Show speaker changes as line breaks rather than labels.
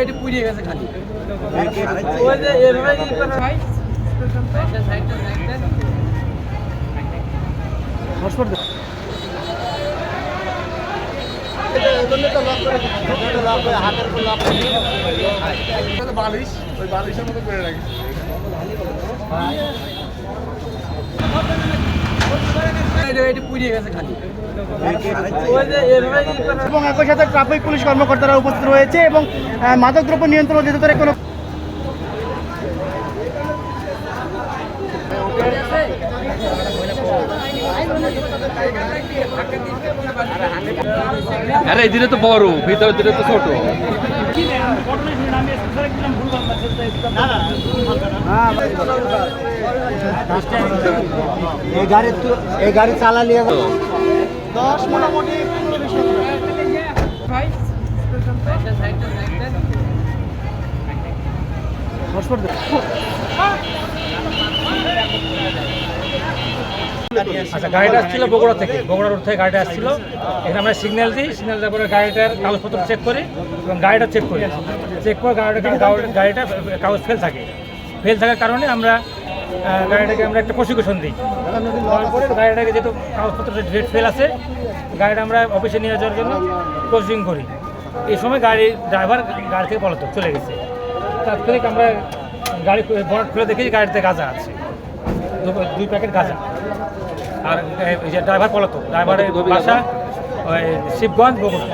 এটি পুড়িয়ে গেছে খালি ওই যে এভাবে ই করে ভাই হসপিটাল বালিশ ওই বালিশের মতো করে রাখি এবং একই সাথে ট্রাফিক পুলিশ কর্মকর্তারা উপস্থিত রয়েছে এবং মাদকদ্রব্য নিয়ন্ত্রণ অধিদপ্তরের কোনো
আরে এই দিনে তো বড় ভিতর দিনে তো ছোট
এই গাড়ি চালালে 10 মোটামুটি
আচ্ছা, গাড়িটা আসছিল বগুড়া থেকে, বগুড়া রোড থেকে গাড়িটা আসছিল। এখানে আমরা সিগন্যাল দিই, সিগন্যাল দেওয়ার পরে গাড়িটার কাগজপত্র চেক করি এবং গাড়িটা চেক করি। চেক করে গাড়িটা কাগজ ফেল থাকার কারণে আমরা গাড়িটাকে একটা প্রসিকিউশন দিই। তারপরে গাড়িটাকে যেহেতু কাগজপত্র ডেট ফেল আছে, গাড়িটা আমরা অফিসে নিয়ে যাওয়ার জন্য প্রসিডিং করি। এই সময় গাড়ির ড্রাইভার গাড়ি থেকে পলাতক চলে গেছে। তাৎক্ষণিক আমরা গাড়ি বনেট খুলে দেখি গাড়িতে গাঁজা আছে, 2 প্যাকেট গাঁজা। আর এই যে ড্রাইভার পলাতক, ড্রাইভারের বাসা শিবগঞ্জ বগুড়া।